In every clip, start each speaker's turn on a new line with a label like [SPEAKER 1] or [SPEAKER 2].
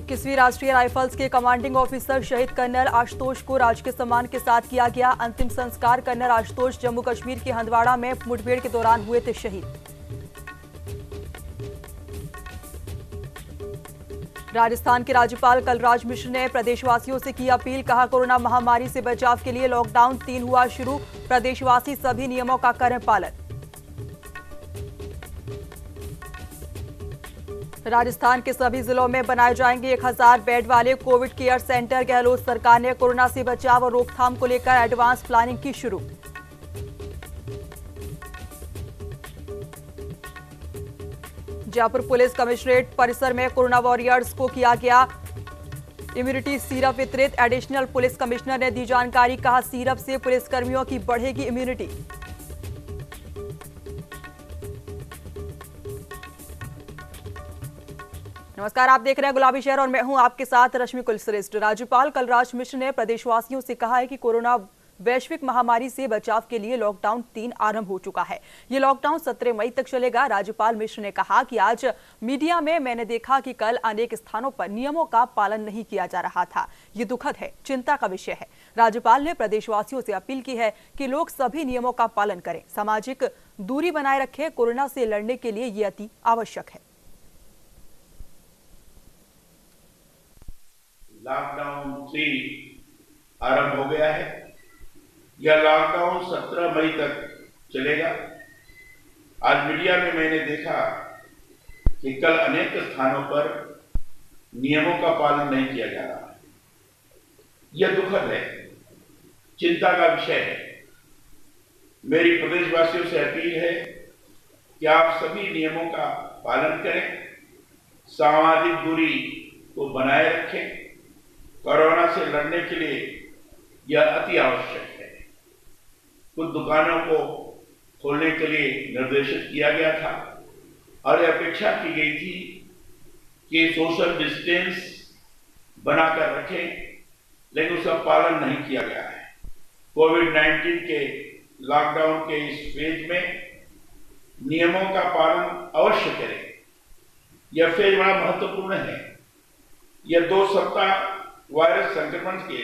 [SPEAKER 1] 21वीं राष्ट्रीय राइफल्स के कमांडिंग ऑफिसर शहीद कर्नल आशुतोष को राजकीय सम्मान के साथ किया गया अंतिम संस्कार। कर्नल आशुतोष जम्मू कश्मीर के हंदवाड़ा में मुठभेड़ के दौरान हुए थे शहीद। राजस्थान के राज्यपाल कलराज मिश्र ने प्रदेशवासियों से की अपील, कहा कोरोना महामारी से बचाव के लिए लॉकडाउन 3 हुआ शुरू, प्रदेशवासी सभी नियमों का करें पालन। राजस्थान के सभी जिलों में बनाए जाएंगे 1000 बेड वाले कोविड केयर सेंटर। गहलोत सरकार ने कोरोना से बचाव और रोकथाम को लेकर एडवांस प्लानिंग की शुरू। जयपुर पुलिस कमिश्नरेट परिसर में कोरोना वॉरियर्स को किया गया इम्यूनिटी सीरप वितरित। एडिशनल पुलिस कमिश्नर ने दी जानकारी, कहा सीरप से पुलिसकर्मियों की बढ़ेगी इम्यूनिटी। नमस्कार, आप देख रहे हैं गुलाबी शहर और मैं हूं आपके साथ रश्मि कुलश्रेष्ठ। राज्यपाल कलराज मिश्र ने प्रदेशवासियों से कहा है कि कोरोना वैश्विक महामारी से बचाव के लिए लॉकडाउन 3 आरंभ हो चुका है। ये लॉकडाउन 17 मई तक चलेगा। राज्यपाल मिश्र ने कहा कि आज मीडिया में मैंने देखा कि कल अनेक स्थानों पर नियमों का पालन नहीं किया जा रहा था। ये दुखद है, चिंता का विषय है। राज्यपाल ने प्रदेशवासियों से अपील की है कि लोग सभी नियमों का पालन करें, सामाजिक दूरी बनाए रखें। कोरोना से लड़ने के लिए ये अति आवश्यक है।
[SPEAKER 2] लॉकडाउन 3 आरंभ हो गया है। यह लॉकडाउन 17 मई तक चलेगा। आज मीडिया में मैंने देखा कि कल अनेक स्थानों पर नियमों का पालन नहीं किया जा रहा है। यह दुखद है, चिंता का विषय है। मेरी प्रदेशवासियों से अपील है कि आप सभी नियमों का पालन करें, सामाजिक दूरी को बनाए रखें। कोरोना से लड़ने के लिए यह अति आवश्यक है। कुछ दुकानों को खोलने के लिए निर्देशित किया गया था और अपेक्षा की गई थी कि सोशल डिस्टेंस बनाकर रखें, लेकिन उसका पालन नहीं किया गया है। कोविड-19 के लॉकडाउन के इस फेज में नियमों का पालन अवश्य करें। यह फेज बड़ा महत्वपूर्ण है। यह 2 सप्ताह वायरस संक्रमण के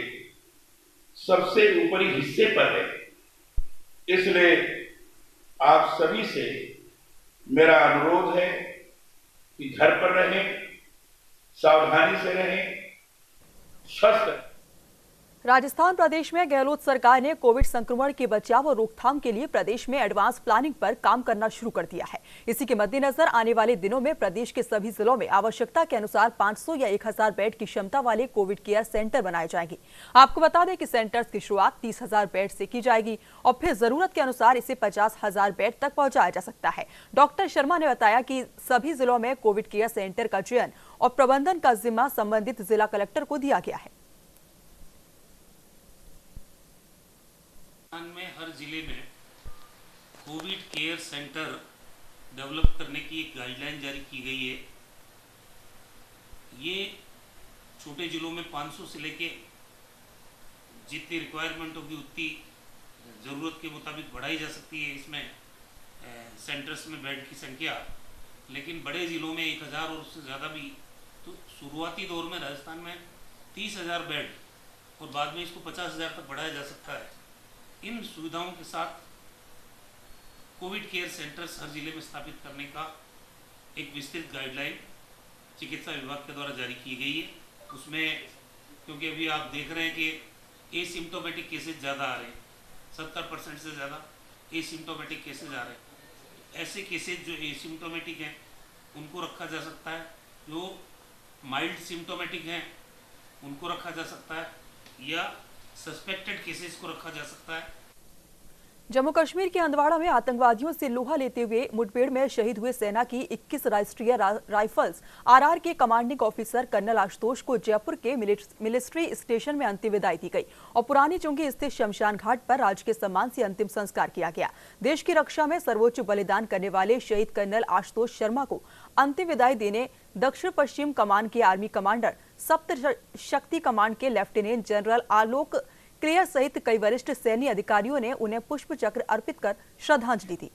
[SPEAKER 2] सबसे ऊपरी हिस्से पर है। इसलिए आप सभी से मेरा अनुरोध है कि घर पर रहें, सावधानी से रहें, स्वस्थ रहें।
[SPEAKER 1] राजस्थान प्रदेश में गहलोत सरकार ने कोविड संक्रमण के बचाव और रोकथाम के लिए प्रदेश में एडवांस प्लानिंग पर काम करना शुरू कर दिया है। इसी के मद्देनजर आने वाले दिनों में प्रदेश के सभी जिलों में आवश्यकता के अनुसार 500 या 1000 बेड की क्षमता वाले कोविड केयर सेंटर बनाए जाएंगे। आपको बता दें कि सेंटर्स की शुरुआत 30,000 बेड से की जाएगी और फिर जरूरत के अनुसार इसे 50,000 बेड तक पहुंचाया जा सकता है। डॉक्टर शर्मा ने बताया कि सभी जिलों में कोविड केयर सेंटर का चयन और प्रबंधन का जिम्मा संबंधित जिला कलेक्टर को दिया गया है।
[SPEAKER 3] में हर जिले में कोविड केयर सेंटर डेवलप करने की एक गाइडलाइन जारी की गई है। ये छोटे जिलों में 500 से लेके जितनी रिक्वायरमेंट होगी उतनी ज़रूरत के मुताबिक बढ़ाई जा सकती है इसमें सेंटर्स में बेड की संख्या, लेकिन बड़े ज़िलों में 1000 और उससे ज़्यादा भी। तो शुरुआती दौर में राजस्थान में 30,000 बेड और बाद में इसको 50,000 तक बढ़ाया जा सकता है। इन सुविधाओं के साथ कोविड केयर सेंटर्स हर जिले में स्थापित करने का एक विस्तृत गाइडलाइन चिकित्सा विभाग के द्वारा जारी की गई है। उसमें क्योंकि अभी आप देख रहे हैं कि एसिम्टोमेटिक केसेस ज़्यादा आ रहे हैं, 70% से ज़्यादा एसिम्टोमेटिक केसेस आ रहे हैं। ऐसे केसेस जो एसिम्टोमेटिक हैं उनको रखा जा सकता है, जो माइल्ड सिम्टोमेटिक हैं उनको रखा जा सकता है, या सस्पेक्टेड केसेस को रखा जा सकता है।
[SPEAKER 1] जम्मू कश्मीर के हंदवाड़ा में आतंकवादियों से लोहा लेते हुए मुठभेड़ में शहीद हुए सेना की 21 राष्ट्रीय राइफल्स आरआर के कमांडिंग ऑफिसर कर्नल आशुतोष को जयपुर के मिलिट्री स्टेशन में अंतिम विदाई दी गई और पुरानी चुंगी स्थित शमशान घाट पर राजकीय सम्मान से अंतिम संस्कार किया गया। देश की रक्षा में सर्वोच्च बलिदान करने वाले शहीद कर्नल आशुतोष शर्मा को अंतिम विदाई देने दक्षिण पश्चिम कमान के आर्मी कमांडर, सप्त शक्ति कमांड के लेफ्टिनेंट जनरल आलोक क्लियर सहित कई वरिष्ठ सैन्य अधिकारियों ने उन्हें पुष्प चक्र अर्पित कर श्रद्धांजलि दी।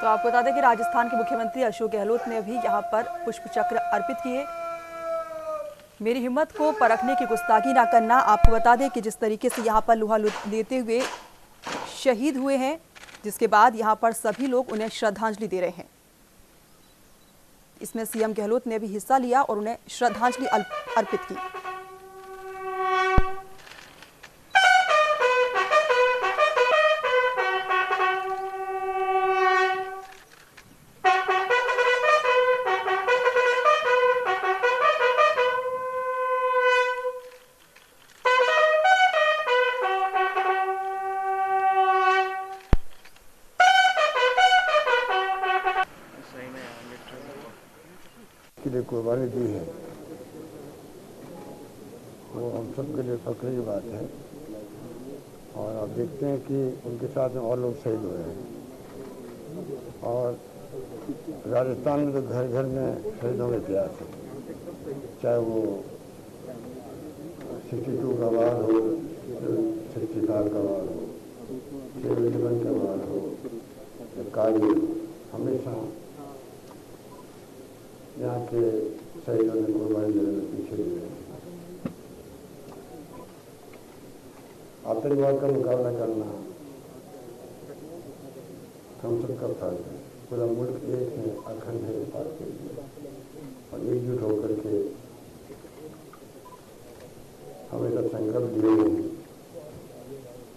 [SPEAKER 1] तो आपको बता दें कि राजस्थान के मुख्यमंत्री अशोक गहलोत ने भी यहां पर पुष्प चक्र अर्पित किए। मेरी हिम्मत को परखने की गुस्ताखी ना करना। आपको बता दें कि जिस तरीके से यहां पर लोहा लेते हुए शहीद हुए हैं, जिसके बाद यहां पर सभी लोग उन्हें श्रद्धांजलि दे रहे हैं। इसमें सीएम गहलोत ने भी हिस्सा लिया और उन्हें श्रद्धांजलि अर्पित की।
[SPEAKER 4] के लिए कुर्बानी दी है, वो हम सब के लिए फख्र की बात है। और आप देखते हैं कि उनके साथ में और लोग शहीद हुए हैं। और राजस्थान में तो घर घर में शहीदों का इतिहास है, चाहे वो 62 का वार हो, 65 का वार हो, 71 का वार हो, कारगिल हो, हमेशा यहाँ के शहीदों ने कुर्बानी देने में पीछे नहीं रहे। आतंकवाद का मुकाबला करना हम सबका फर्ज है। पूरा मुल्क एक है, अखंड है इस बात के लिए, और एकजुट होकर के हमेशा संकल्प लिए हैं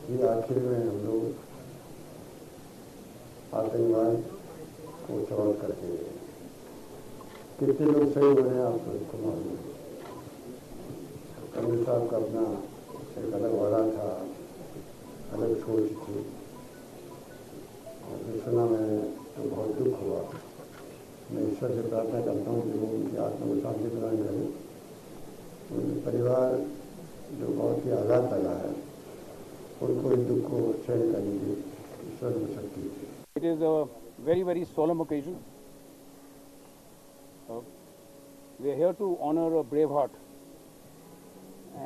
[SPEAKER 4] कि आखिर में हम लोग आतंकवाद को समाप्त करके कितने लोग सही हो रहे हैं आप सबको मालूम है। कमल साहब का अपना एक अलग वादा था, अलग सोच थी, और सुना मैंने तो बहुत दुख हुआ। मैं ईश्वर से प्रार्थना करता हूँ कि वो उनकी आत्मा को शांति प्रदान करें। उनके परिवार जो बहुत ही आघात लगा है, उनको इस दुख को सहन करने की ईश्वर को शक्ति दी।
[SPEAKER 5] It is a very, very solemn occasion. We are here to honor a brave heart,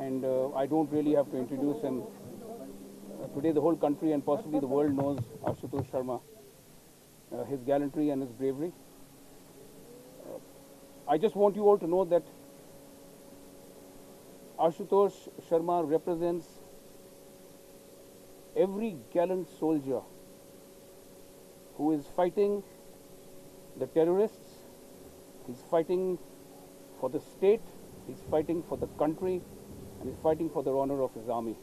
[SPEAKER 5] and I don't really have to introduce him. Today the whole country and possibly the world knows Ashutosh Sharma, his gallantry and his bravery. I just want you all to know that Ashutosh Sharma represents every gallant soldier who is fighting the terrorists. He's fighting for the state, he's fighting for the country, and he's fighting for the honor of his army.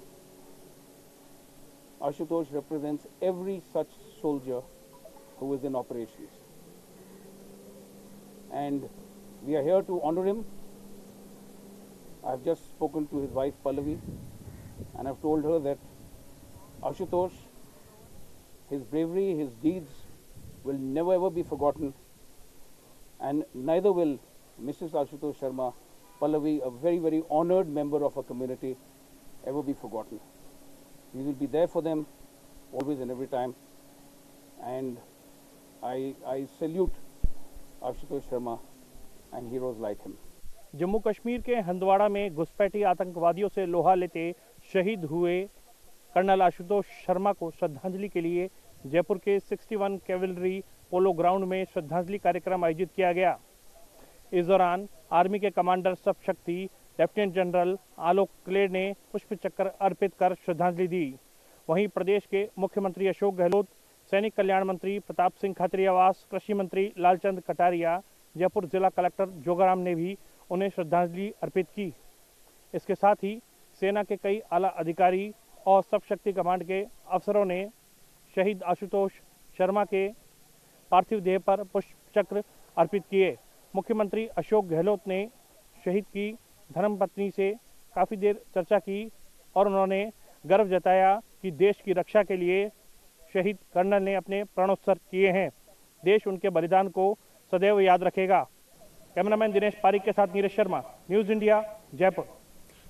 [SPEAKER 5] Ashutosh represents every such soldier who is in operations. And we are here to honor him. I've just spoken to his wife Pallavi, and I've told her that Ashutosh, his bravery, his deeds will never ever be forgotten, and neither will Mrs. Ashutosh Sharma, Pallavi, a very, very honored member of our community, ever be forgotten. We will be there for them always and every time, and I salute Ashutosh Sharma and heroes like him.
[SPEAKER 6] Jammu Kashmir के हंदवाड़ा में घुसपैठी आतंकवादियों से लोहा लेते शहीद हुए colonel Ashutosh Sharma को श्रद्धांजलि के लिए जयपुर के 61 कैवलरी पोलो ग्राउंड में श्रद्धांजलि कार्यक्रम आयोजित किया गया। इस दौरान आर्मी के कमांडर सब शक्ति लेफ्टिनेंट जनरल आलोक क्लेर ने पुष्प चक्र अर्पित कर श्रद्धांजलि दी। वहीं प्रदेश के मुख्यमंत्री अशोक गहलोत, सैनिक कल्याण मंत्री प्रताप सिंह खाचरियावास, कृषि मंत्री लालचंद कटारिया, जयपुर जिला कलेक्टर जोगाराम ने भी उन्हें श्रद्धांजलि अर्पित की। इसके साथ ही सेना के कई आला अधिकारी और सब शक्ति कमांड के अफसरों ने शहीद आशुतोष शर्मा के पार्थिव देह पर पुष्प चक्र अर्पित किए। मुख्यमंत्री अशोक गहलोत ने शहीद की धर्मपत्नी से काफ़ी देर चर्चा की और उन्होंने गर्व जताया कि देश की रक्षा के लिए शहीद कर्नल ने अपने प्राणोत्सर्ग किए हैं। देश उनके बलिदान को सदैव याद रखेगा। कैमरामैन दिनेश पारिक के साथ नीरज शर्मा, न्यूज़ इंडिया, जयपुर।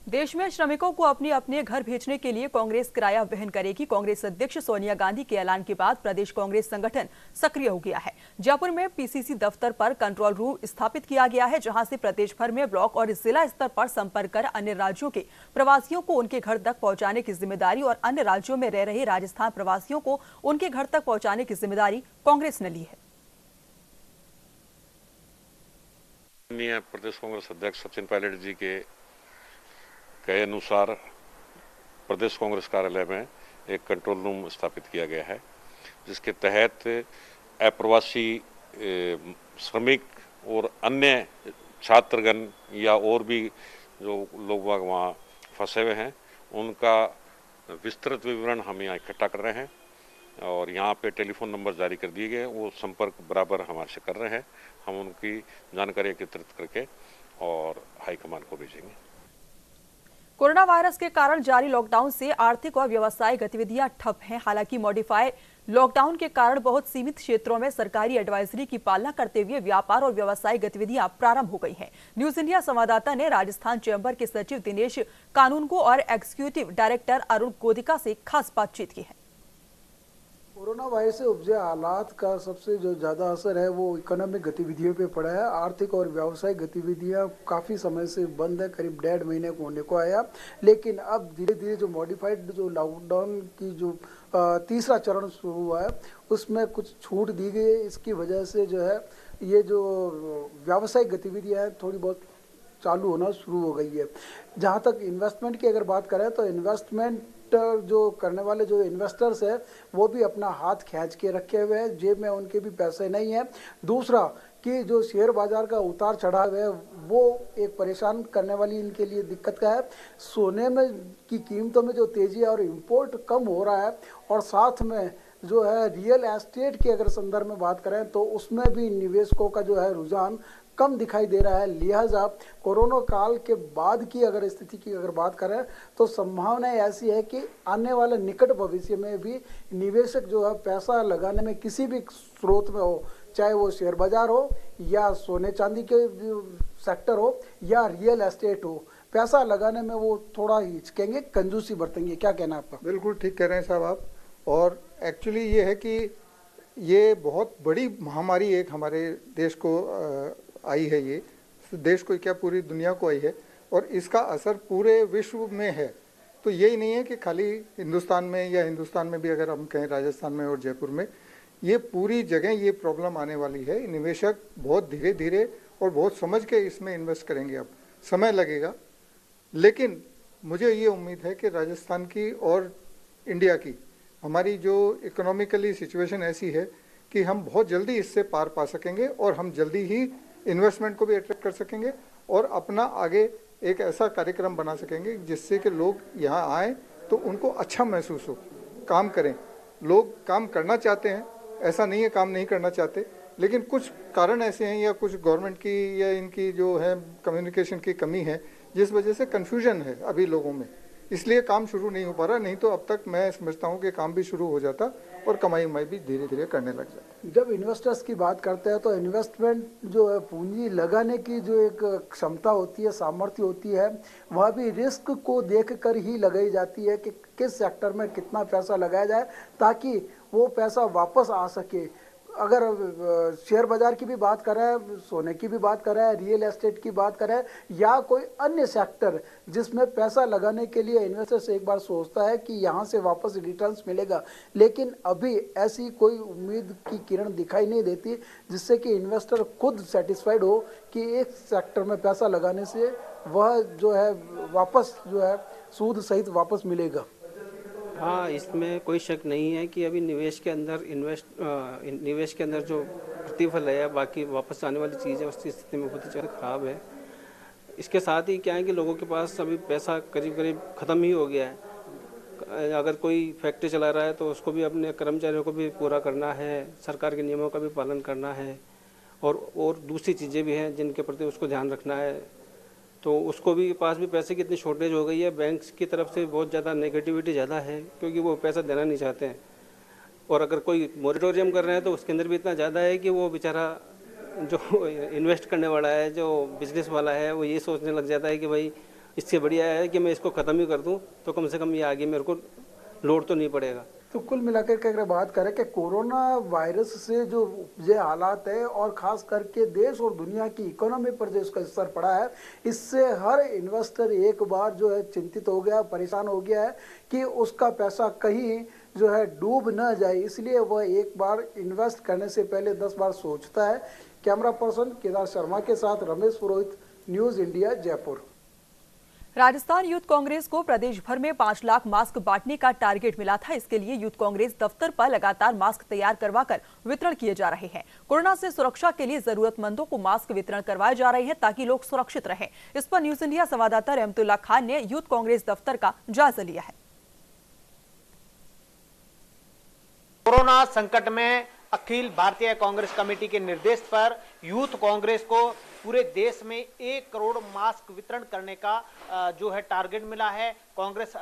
[SPEAKER 1] देश में श्रमिकों को अपने अपने घर भेजने के लिए कांग्रेस किराया वहन करेगी। कांग्रेस अध्यक्ष सोनिया गांधी के ऐलान के बाद प्रदेश कांग्रेस संगठन सक्रिय हो गया है। जयपुर में पीसीसी दफ्तर पर कंट्रोल रूम स्थापित किया गया है, जहां से प्रदेश भर में ब्लॉक और जिला स्तर पर संपर्क कर अन्य राज्यों के प्रवासियों को उनके घर तक पहुंचाने की जिम्मेदारी और अन्य राज्यों में रह रहे राजस्थान प्रवासियों को उनके घर तक पहुंचाने की जिम्मेदारी कांग्रेस ने ली है।
[SPEAKER 7] माननीय प्रदेश कांग्रेस अध्यक्ष सचिन पायलट जी के कहे अनुसार प्रदेश कांग्रेस कार्यालय में एक कंट्रोल रूम स्थापित किया गया है, जिसके तहत अप्रवासी श्रमिक और अन्य छात्रगण या और भी जो लोग वहाँ फंसे हुए हैं उनका विस्तृत विवरण हम यहाँ इकट्ठा कर रहे हैं और यहाँ पे टेलीफोन नंबर जारी कर दिए गए, वो संपर्क बराबर हमारे से कर रहे हैं। हम उनकी जानकारी एकत्रित करके और हाईकमान को भेजेंगे।
[SPEAKER 1] कोरोना वायरस के कारण जारी लॉकडाउन से आर्थिक और व्यवसायिक गतिविधियां ठप हैं। हालांकि मॉडिफाई लॉकडाउन के कारण बहुत सीमित क्षेत्रों में सरकारी एडवाइजरी की पालना करते हुए व्यापार और व्यवसायिक गतिविधियां प्रारंभ हो गई हैं। न्यूज इंडिया संवाददाता ने राजस्थान चैंबर के सचिव दिनेश कानूनगो और एग्जीक्यूटिव डायरेक्टर अरुण गोदिका से खास बातचीत की है।
[SPEAKER 8] कोरोना वायरस से उपजे हालात का सबसे जो ज़्यादा असर है वो इकोनॉमिक गतिविधियों पे पड़ा है। आर्थिक और व्यावसायिक गतिविधियां काफ़ी समय से बंद है, करीब 1.5 महीने को होने को आया। लेकिन अब धीरे धीरे जो मॉडिफाइड जो लॉकडाउन की जो तीसरा चरण शुरू हुआ है उसमें कुछ छूट दी गई है। इसकी वजह से जो है ये जो व्यावसायिक गतिविधियाँ हैं थोड़ी बहुत चालू होना शुरू हो गई है। जहाँ तक इन्वेस्टमेंट की अगर बात करें तो इन्वेस्टमेंट जो करने वाले जो इन्वेस्टर्स है वो भी अपना हाथ खींच के रखे हुए हैं, जेब में उनके भी पैसे नहीं है। दूसरा कि जो शेयर बाजार का उतार चढ़ाव है वो एक परेशान करने वाली इनके लिए दिक्कत का है। सोने में की कीमतों में जो तेजी है और इम्पोर्ट कम हो रहा है और साथ में जो है रियल एस्टेट के अगर संदर्भ में बात करें तो उसमें भी निवेशकों का जो है रुझान कम दिखाई दे रहा है। लिहाजा कोरोना काल के बाद की अगर स्थिति की अगर बात करें तो संभावना ऐसी है कि आने वाले निकट भविष्य में भी निवेशक जो है पैसा लगाने में किसी भी स्रोत में हो, चाहे वो शेयर बाजार हो या सोने चांदी के सेक्टर हो या रियल एस्टेट हो, पैसा लगाने में वो थोड़ा हिचकेंगे, कंजूसी बरतेंगे। क्या कहना है आपका?
[SPEAKER 9] बिल्कुल ठीक कह रहे हैं साहब आप। और एक्चुअली ये है कि ये बहुत बड़ी महामारी एक हमारे देश को आई है, ये देश को क्या पूरी दुनिया को आई है और इसका असर पूरे विश्व में है। तो यही नहीं है कि खाली हिंदुस्तान में या हिंदुस्तान में भी अगर हम कहें राजस्थान में और जयपुर में, ये पूरी जगह ये प्रॉब्लम आने वाली है। निवेशक बहुत धीरे धीरे और बहुत समझ के इसमें इन्वेस्ट करेंगे। अब समय लगेगा, लेकिन मुझे ये उम्मीद है कि राजस्थान की और इंडिया की हमारी जो इकोनॉमिकली सिचुएशन ऐसी है कि हम बहुत जल्दी इससे पार पा सकेंगे और हम जल्दी ही इन्वेस्टमेंट को भी अट्रैक्ट कर सकेंगे और अपना आगे एक ऐसा कार्यक्रम बना सकेंगे जिससे कि लोग यहाँ आएँ तो उनको अच्छा महसूस हो, काम करें। लोग काम करना चाहते हैं, ऐसा नहीं है काम नहीं करना चाहते, लेकिन कुछ कारण ऐसे हैं या कुछ गवर्नमेंट की या इनकी जो है कम्युनिकेशन की कमी है जिस वजह से कन्फ्यूजन है अभी लोगों में, इसलिए काम शुरू नहीं हो पा रहा। नहीं तो अब तक मैं समझता हूँ कि काम भी शुरू हो जाता और कमाई भी धीरे धीरे करने लग जाती।
[SPEAKER 8] जब इन्वेस्टर्स की बात करते हैं तो इन्वेस्टमेंट जो है पूंजी लगाने की जो एक क्षमता होती है, सामर्थ्य होती है, वह भी रिस्क को देखकर ही लगाई जाती है कि किस सेक्टर में कितना पैसा लगाया जाए ताकि वो पैसा वापस आ सके। अगर शेयर बाजार की भी बात करें, सोने की भी बात करें, रियल एस्टेट की बात करें या कोई अन्य सेक्टर जिसमें पैसा लगाने के लिए इन्वेस्टर्स एक बार सोचता है कि यहाँ से वापस रिटर्न्स मिलेगा, लेकिन अभी ऐसी कोई उम्मीद की किरण दिखाई नहीं देती जिससे कि इन्वेस्टर खुद सेटिस्फाइड हो कि एक सेक्टर में पैसा लगाने से वह जो है वापस जो है सूद सहित वापस मिलेगा।
[SPEAKER 10] हाँ, इसमें कोई शक नहीं है कि अभी निवेश के अंदर जो प्रतिफल है, बाकी वापस आने वाली चीज़ है, उसकी स्थिति में बहुत ही ज़्यादा ख़राब है। इसके साथ ही क्या है कि लोगों के पास अभी पैसा करीब करीब ख़त्म ही हो गया है। अगर कोई फैक्ट्री चला रहा है तो उसको भी अपने कर्मचारियों को भी पूरा करना है, सरकार के नियमों का भी पालन करना है और दूसरी चीज़ें भी हैं जिनके प्रति उसको ध्यान रखना है। तो उसको भी पास भी पैसे की इतनी शॉर्टेज हो गई है, बैंक्स की तरफ से बहुत ज़्यादा नेगेटिविटी ज़्यादा है क्योंकि वो पैसा देना नहीं चाहते हैं। और अगर कोई मोरेटोरियम कर रहे हैं तो उसके अंदर भी इतना ज़्यादा है कि वो बेचारा जो इन्वेस्ट करने वाला है, जो बिजनेस वाला है, वो ये सोचने लग जाता है कि भाई इससे बढ़िया है कि मैं इसको ख़त्म ही कर दूँ तो कम से कम ये आगे मेरे को लोड तो नहीं पड़ेगा।
[SPEAKER 8] तो कुल मिलाकर के अगर बात करें कि कोरोना वायरस से जो ये हालात है और ख़ास करके देश और दुनिया की इकोनॉमी पर जो इसका असर पड़ा है, इससे हर इन्वेस्टर एक बार जो है चिंतित हो गया, परेशान हो गया है कि उसका पैसा कहीं जो है डूब न जाए, इसलिए वह एक बार इन्वेस्ट करने से पहले 10 बार सोचता है। कैमरा पर्सन केदार शर्मा के साथ Ramesh Purohit, news India, Jaipur.
[SPEAKER 1] Rajasthan youth Congress को प्रदेश भर में 5 लाख मास्क बांटने का टारगेट मिला था। इसके लिए यूथ कांग्रेस दफ्तर पर लगातार मास्क तैयार करवाकर वितरण किए जा रहे हैं। कोरोना से सुरक्षा के लिए जरूरतमंदों को मास्क वितरण करवाए जा रहे हैं ताकि लोग सुरक्षित रहें। इस पर न्यूज इंडिया संवाददाता रहमतुल्ला खान ने यूथ कांग्रेस दफ्तर का जायजा लिया है।
[SPEAKER 11] कोरोना संकट में अखिल भारतीय कांग्रेस कमेटी के निर्देश पर यूथ कांग्रेस को पूरे देश में 1 करोड़ मास्क वितरण करने का जो है टारगेट मिला है। कांग्रेस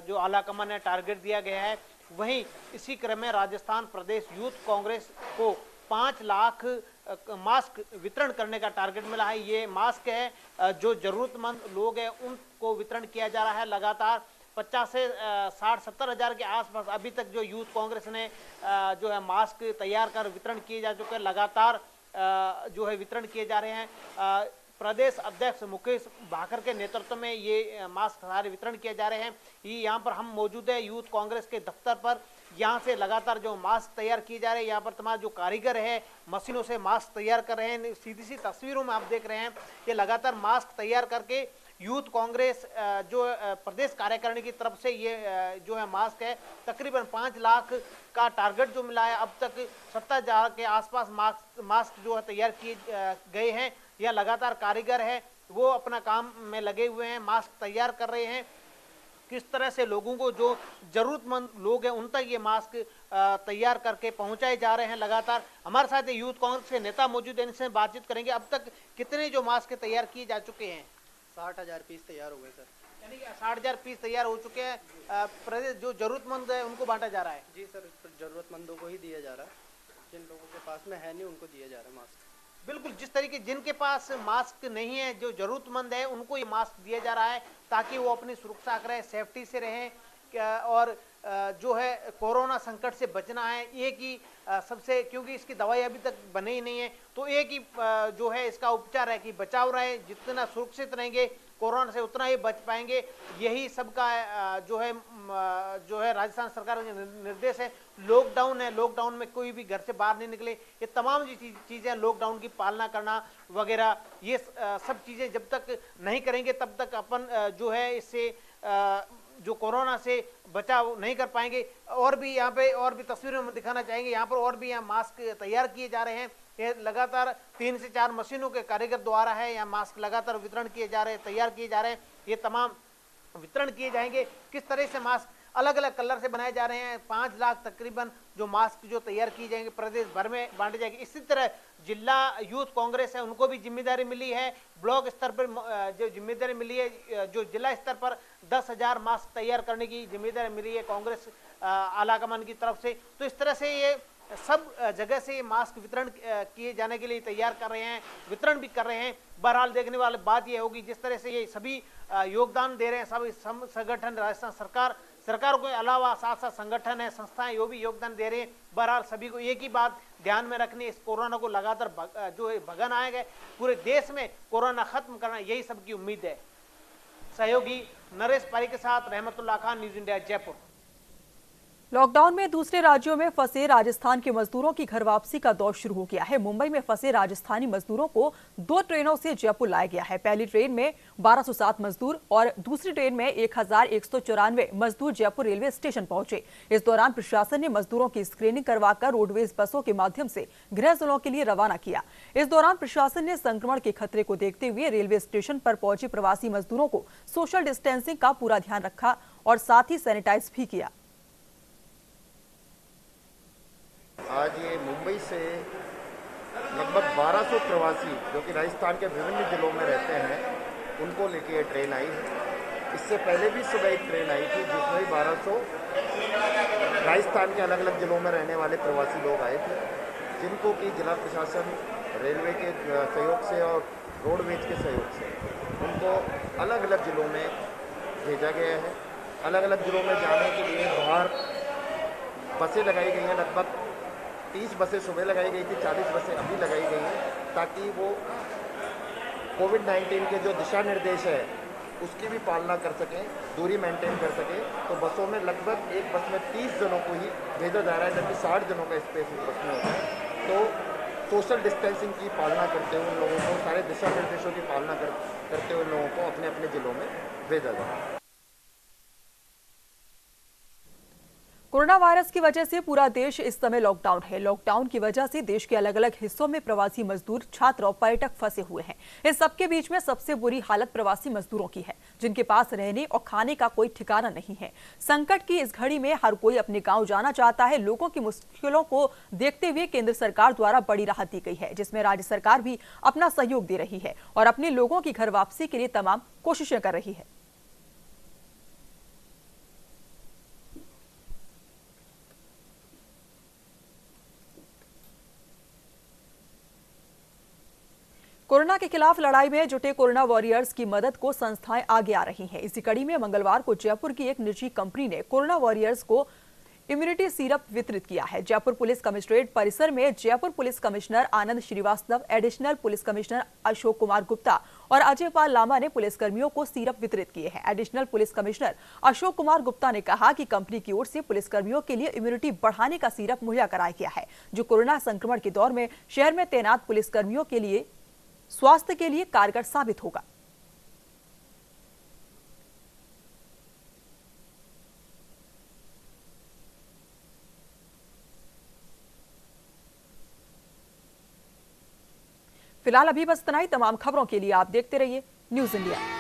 [SPEAKER 11] जो आलाकमान ने टारगेट दिया गया है, वहीं इसी क्रम में राजस्थान प्रदेश यूथ कांग्रेस को 5 लाख मास्क वितरण करने का टारगेट मिला है। ये मास्क है जो जरूरतमंद लोग हैं उनको वितरण किया जा रहा है। लगातार 50 से 60-70 हज़ार के आसपास अभी तक जो यूथ कांग्रेस ने जो है मास्क तैयार कर वितरण किए जा चुके हैं। लगातार जो है वितरण किए जा रहे हैं। प्रदेश अध्यक्ष मुकेश भाकर के नेतृत्व में ये मास्क सारे वितरण किए जा रहे हैं। ये यहाँ पर हम मौजूद है यूथ कांग्रेस के दफ्तर पर। यहाँ से लगातार जो मास्क तैयार किए जा रहे हैं, यहाँ पर तमाम जो कारीगर है मशीनों से मास्क तैयार कर रहे हैं। सीधी सी तस्वीरों में आप देख रहे हैं कि लगातार मास्क तैयार करके यूथ कांग्रेस जो प्रदेश कार्यकारिणी की तरफ से ये जो है मास्क है, तकरीबन 5 लाख का टारगेट जो मिला है। अब तक 70,000 के आसपास मास्क जो है तैयार किए गए हैं। यह लगातार कारीगर है वो अपना काम में लगे हुए हैं, मास्क तैयार कर रहे हैं। किस तरह से लोगों को जो जरूरतमंद लोग हैं उन तक ये मास्क तैयार करके पहुंचाए जा रहे हैं। लगातार हमारे साथ यूथ कांग्रेस के नेता मौजूद हैं, इनसे बातचीत करेंगे। अब तक कितने जो मास्क तैयार किए जा चुके हैं?
[SPEAKER 10] 60,000 पीस तैयार हो गए सर।
[SPEAKER 11] यानी 60,000 पीस तैयार हो चुके हैं। प्रदेश जो जरूरतमंद है उनको बांटा जा रहा है?
[SPEAKER 10] जी सर, जरूरतमंदों को ही दिया जा रहा है। जिन लोगों के पास में है नहीं उनको दिया जा रहा है मास्क।
[SPEAKER 11] बिल्कुल, जिस तरीके जिनके पास मास्क नहीं है, जो जरूरतमंद है, उनको ये मास्क दिया जा रहा है ताकि वो अपनी सुरक्षा करें, सेफ्टी से रहें और जो है कोरोना संकट से बचना है। एक ही सबसे, क्योंकि इसकी दवाई अभी तक बनी ही नहीं है, तो एक ही जो है इसका उपचार है कि बचाव रहे। जितना सुरक्षित रहेंगे कोरोना से उतना ही बच पाएंगे। यही सबका जो है राजस्थान सरकार का निर्देश है। लॉकडाउन है, लॉकडाउन में कोई भी घर से बाहर नहीं निकले। ये तमाम जो चीज़ें लॉकडाउन की पालना करना वगैरह, ये सब चीज़ें जब तक नहीं करेंगे तब तक अपन जो है इससे जो कोरोना से बचाव नहीं कर पाएंगे। और भी यहाँ पे और भी तस्वीरों में दिखाना चाहेंगे, यहाँ पर और भी यहाँ मास्क तैयार किए जा रहे हैं। ये लगातार 3 से 4 मशीनों के कारीगर द्वारा है यहाँ मास्क लगातार वितरण किए जा रहे हैं, तैयार किए जा रहे हैं। ये तमाम वितरण किए जाएंगे। किस तरह से मास्क अलग अलग कलर से बनाए जा रहे हैं। 5 लाख तकरीबन जो मास्क जो तैयार किए जाएंगे प्रदेश भर में बांटे जाएंगे। इसी तरह जिला यूथ कांग्रेस है उनको भी जिम्मेदारी मिली है। ब्लॉक स्तर पर जो जिम्मेदारी मिली है, जो जिला स्तर पर 10,000 मास्क तैयार करने की जिम्मेदारी मिली है कांग्रेस आलाकमान की तरफ से। तो इस तरह से ये सब जगह से मास्क वितरण किए जाने के लिए तैयार कर रहे हैं, वितरण भी कर रहे हैं। बहरहाल देखने वाली बात यह होगी जिस तरह से ये सभी योगदान दे रहे हैं, सभी संगठन, राजस्थान सरकार के अलावा साथ साथ संगठन है, संस्थाएं, यो भी योगदान दे रहे हैं। बहरहाल सभी को एक ही बात ध्यान में रखनी, इस कोरोना को लगातार जो है भगाना आएगा, पूरे देश में कोरोना खत्म करना, यही सबकी उम्मीद है। सहयोगी नरेश पारी के साथ Rahmatullah Khan, news India, Jaipur.
[SPEAKER 1] Lockdown में दूसरे राज्यों में फंसे राजस्थान के मजदूरों की घर वापसी का दौर शुरू हो गया है। मुंबई में फंसे राजस्थानी मजदूरों को 2 ट्रेनों से जयपुर लाया गया है। पहली ट्रेन में 1207 मजदूर और दूसरी ट्रेन में 1194 मजदूर जयपुर रेलवे स्टेशन पहुंचे। इस दौरान प्रशासन ने मजदूरों की स्क्रीनिंग करवाकर रोडवेज बसों के माध्यम से गृह जिलों के लिए रवाना किया। इस दौरान प्रशासन ने संक्रमण के खतरे को देखते हुए रेलवे स्टेशन पर पहुंचे प्रवासी मजदूरों को सोशल डिस्टेंसिंग का पूरा ध्यान रखा और साथ ही सैनिटाइज भी किया।
[SPEAKER 12] आज ये मुंबई से लगभग 1200 प्रवासी जो कि राजस्थान के विभिन्न जिलों में रहते हैं उनको लेके ये ट्रेन आई है। इससे पहले भी सुबह एक ट्रेन आई थी जिसमें 1200 राजस्थान के अलग अलग जिलों में रहने वाले प्रवासी लोग आए थे, जिनको कि जिला प्रशासन, रेलवे के सहयोग से और रोडवेज के सहयोग से उनको अलग अलग जिलों में भेजा गया है। अलग अलग जिलों में जाने के लिए बाहर बसें लगाई गई हैं। लगभग 30 बसें सुबह लगाई गई थी, 40 बसें अभी लगाई गई हैं, ताकि वो कोविड-19 के जो दिशा निर्देश है उसकी भी पालना कर सकें, दूरी मेंटेन कर सकें। तो बसों में लगभग एक बस में 30 जनों को ही भेजा जा रहा है, जबकि 60 जनों का स्पेस उस बस में होता है। तो सोशल डिस्टेंसिंग की पालना करते हुए उन लोगों को, सारे दिशा निर्देशों की पालना करते हुए लोगों को अपने अपने जिलों में भेजा जा रहा है।
[SPEAKER 1] कोरोना वायरस की वजह से पूरा देश इस समय लॉकडाउन है। लॉकडाउन की वजह से देश के अलग अलग हिस्सों में प्रवासी मजदूर, छात्र और पर्यटक फंसे हुए हैं। इस सबके बीच में सबसे बुरी हालत प्रवासी मजदूरों की है, जिनके पास रहने और खाने का कोई ठिकाना नहीं है। संकट की इस घड़ी में हर कोई अपने गांव जाना चाहता है। लोगों की मुश्किलों को देखते हुए केंद्र सरकार द्वारा बड़ी राहत दी गई है, जिसमें राज्य सरकार भी अपना सहयोग दे रही है और अपने लोगों की घर वापसी के लिए तमाम कोशिशें कर रही है। कोरोना के खिलाफ लड़ाई में जुटे कोरोना वॉरियर्स की मदद को संस्थाएं आगे आ रही हैं। इसी कड़ी में मंगलवार को जयपुर की एक निजी कंपनी ने कोरोना वॉरियर्स को इम्यूनिटी सिरप वितरित किया है। जयपुर पुलिस कमिश्नरेट परिसर में Jaipur police commissioner Anand Shrivastava, additional police commissioner Ashok Kumar Gupta और अजय पाल लामा ने पुलिसकर्मियों को सिरप वितरित किए हैं। Additional police commissioner Ashok Kumar Gupta ने कहा कि कंपनी की ओर से पुलिसकर्मियों के लिए इम्यूनिटी बढ़ाने का सिरप मुहैया कराया गया है, जो कोरोना संक्रमण के दौर में शहर में तैनात पुलिसकर्मियों के लिए स्वास्थ्य के लिए कारगर साबित होगा। फिलहाल अभी बस इतना ही। तमाम खबरों के लिए आप देखते रहिए न्यूज़ इंडिया।